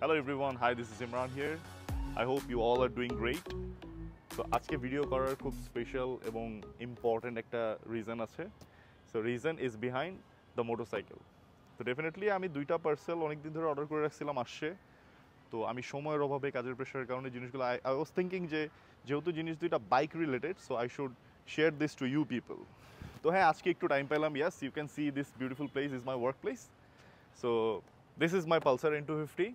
Hello everyone, hi, this is Imran here. I hope you all are doing great. So আজকে video করার খুব special এবং important একটা reason আছে। So reason is behind the motorcycle. তো definitely আমি দুইটা পার্সেল অনেকদিন ধরে অর্ডার করে রাখছিলাম, আসছে। তো আমি সময়ের অভাবে কাজের প্রেশারের কারণে জিনিসগুলো আই ওয়াজ থিঙ্কিং যে যেহেতু জিনিস দুইটা bike related, so I should share this to you people. তো হ্যাঁ, আজকে একটু টাইম পেলাম। Yes, you can see this beautiful place is my work place. So this is my Pulsar N250।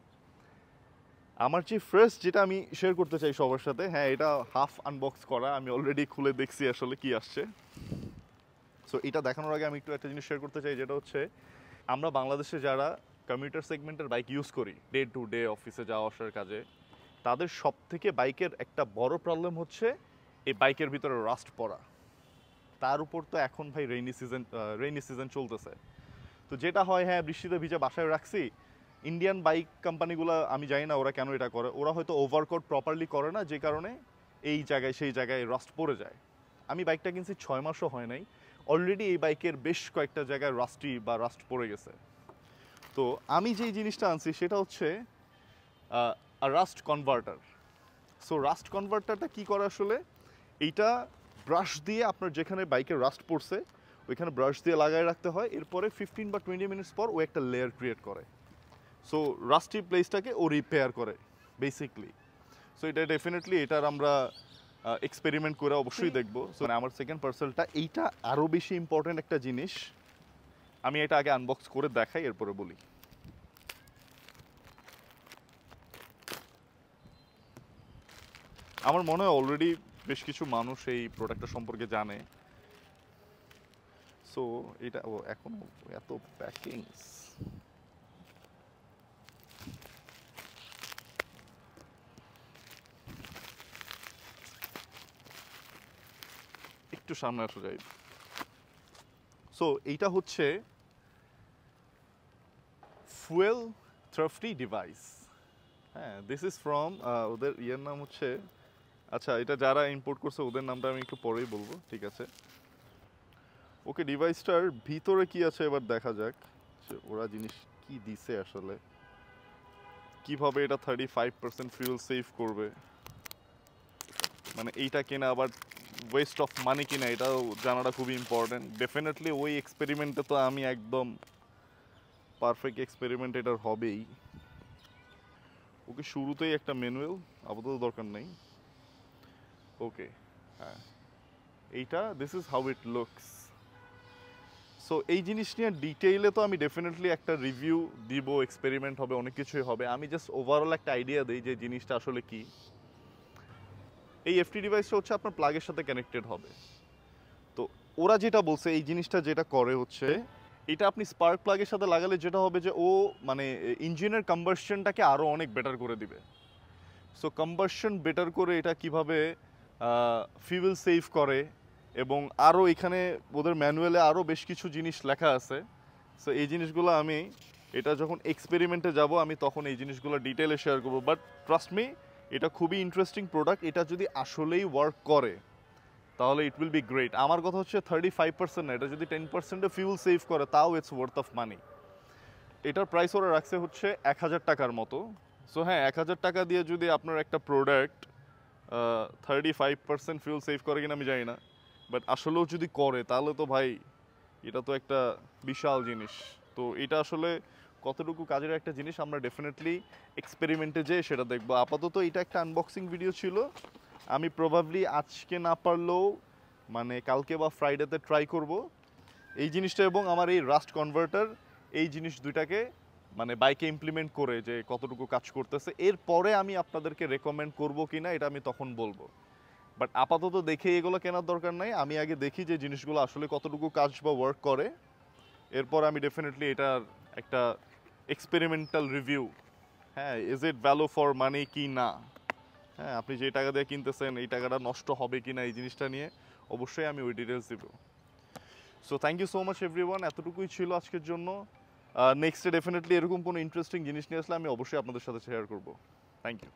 আমার যে ফার্স্ট যেটা আমি শেয়ার করতে চাই সবার সাথে, হ্যাঁ, এটা হাফ আনবক্স করা, আমি অলরেডি খুলে দেখছি আসলে কি আসছে। সো এটা দেখানোর আগে আমি একটু একটা জিনিস শেয়ার করতে চাই, যেটা হচ্ছে আমরা বাংলাদেশে যারা কমিউটার সেগমেন্টের বাইক ইউজ করি ডে টু ডে অফিসে যাওয়া আসার কাজে, তাদের সব থেকে বাইকের একটা বড় প্রবলেম হচ্ছে এই বাইকের ভিতরে রাস্ট পড়া। তার উপর তো এখন ভাই রেইনি সিজন চলতেছে। তো যেটা হয়, হ্যাঁ, বৃষ্টিতে ভিজে বাসায় রাখছি। ইন্ডিয়ান বাইক কোম্পানিগুলো আমি জানি না ওরা কেন এটা করে, ওরা হয়তো ওভারকোট প্রপারলি করে না, যে কারণে এই জায়গায় সেই জায়গায় রাস্ট পড়ে যায়। আমি বাইকটা কিনছি 6 মাসও হয় নাই, অলরেডি এই বাইকের বেশ কয়েকটা জায়গায় রাস্টি বা রাস্ট পড়ে গেছে। তো আমি যেই জিনিসটা আনছি সেটা হচ্ছে রাস্ট কনভার্টার। সো রাস্ট কনভার্টারটা কী করে আসলে, এইটা ব্রাশ দিয়ে আপনার যেখানে বাইকের রাস্ট পড়ছে ওইখানে ব্রাশ দিয়ে লাগায় রাখতে হয়। এরপরে 15 বা 20 মিনিটস পর ও একটা লেয়ার ক্রিয়েট করে। সো রাস্টি প্লেসটাকে ও রিপেয়ার করে বেসিকলি। সো এটা ডেফিনেটলি এটার আমরা এক্সপেরিমেন্ট করে অবশ্যই দেখবো। সো আমার সেকেন্ড পার্সেলটা, এইটা আরও বেশি ইম্পর্ট্যান্ট একটা জিনিস। আমি এটা আগে আনবক্স করে দেখাই, এরপরে বলি। আমার মনে হয় অলরেডি বেশ কিছু মানুষ এই প্রোডাক্টটা সম্পর্কে জানে। সো এটা এখনো এত প্যাকিংস। একটু সামনে আসা যায়। সো এইটা হচ্ছে ফুয়েল থ্রাফটি ডিভাইস। হ্যাঁ, দিস ইজ ফ্রম ওদের ইয়ের নাম হচ্ছে, আচ্ছা, এটা যারা ইম্পোর্ট করছে ওদের নামটা আমি একটু পরেই বলবো, ঠিক আছে? ওকে, ডিভাইসটার ভিতরে কি আছে এবার দেখা যাক। ওরা জিনিস কি দিছে আসলে, কিভাবে এটা 35% ফিউল সেভ করবে। মানে এইটা কেনা আবার ওয়েস্ট অফ মানি কিনা, এটাও জানাটা খুবই ইম্পর্টেন্ট। ডেফিনেটলি ওই এক্সপেরিমেন্টে তো আমি একদম পারফেক্ট এক্সপেরিমেন্ট এটার হবেই। ওকে, শুরুতেই একটা ম্যানুয়াল, আপাতত দরকার নেই। ওকে, হ্যাঁ, এইটা this is how it looks. So এই জিনিস নিয়ে ডিটেইলে তো আমি ডেফিনেটলি একটা রিভিউ দিব, এক্সপেরিমেন্ট হবে, অনেক কিছুই হবে। আমি জাস্ট ওভারঅল একটা আইডিয়া দিই যে জিনিসটা আসলে কি। এই এফটি ডিভাইসটা হচ্ছে আপনার প্লাগের সাথে কানেক্টেড হবে। তো ওরা যেটা বলছে, এই জিনিসটা যেটা করে হচ্ছে, এটা আপনি স্পার্ক প্লাগের সাথে লাগালে যেটা হবে যে ও মানে ইঞ্জিনের কম্বাসশনটাকে আরও অনেক বেটার করে দিবে। সো কম্বাসশন বেটার করে এটা কিভাবে ফিউয়েল সেভ করে, এবং আরও এখানে ওদের ম্যানুয়ালে আরও বেশ কিছু জিনিস লেখা আছে। সো এই জিনিসগুলো আমি এটা যখন এক্সপেরিমেন্টে যাব আমি তখন এই জিনিসগুলো ডিটেলে শেয়ার করবো। বাট ট্রাস্ট মি, এটা খুবই ইন্টারেস্টিং প্রোডাক্ট। এটা যদি আসলেই ওয়ার্ক করে তাহলে ইট উইল বি গ্রেট। আমার কথা হচ্ছে 35% না, এটা যদি 10% ফিউল সেভ করে তাও ইটস ওয়ার্থ অফ মানি। এটার প্রাইস ওরা রাখছে হচ্ছে 1000 টাকার মতো। সো হ্যাঁ, 1000 টাকা দিয়ে যদি আপনার একটা প্রোডাক্ট 35% ফিউল সেভ করে কিনা আমি জানি না, বাট আসলেও যদি করে তাহলে তো ভাই এটা তো একটা বিশাল জিনিস। তো এটা আসলে কতটুকু কাজের একটা জিনিস আমরা ডেফিনেটলি এক্সপেরিমেন্টে যেয়ে সেটা দেখবো। আপাতত এটা একটা আনবক্সিং ভিডিও ছিল। আমি প্রবাবলি আজকে না পারলেও মানে কালকে বা ফ্রাইডেতে ট্রাই করব এই জিনিসটা, এবং আমার এই রাস্ট কনভার্টার এই জিনিস দুইটাকে মানে বাইকে ইমপ্লিমেন্ট করে যে কতটুকু কাজ করতেছে। এরপরে আমি আপনাদেরকে রেকমেন্ড করব কিনা এটা আমি তখন বলবো। বাট আপাতত দেখে এগুলো কেনার দরকার নাই, আমি আগে দেখি যে জিনিসগুলো আসলে কতটুকু কাজ বা ওয়ার্ক করে। এরপর আমি ডেফিনেটলি এটার একটা এক্সপেরিমেন্টাল রিভিউ, হ্যাঁ, is it value for money কি না, হ্যাঁ, আপনি যে টাকা দিয়ে কিনতেছেন এই টাকাটা নষ্ট হবে কি না, এই জিনিসটা নিয়ে অবশ্যই আমি ওই ডিটেলস দিব। So thank you so much everyone, এতটুকুই ছিল আজকের জন্য। নেক্সটে ডেফিনেটলি এরকম কোনো ইন্টারেস্টিং জিনিস নিয়ে আসলে আমি অবশ্যই আপনাদের সাথে শেয়ার করবো। Thank you.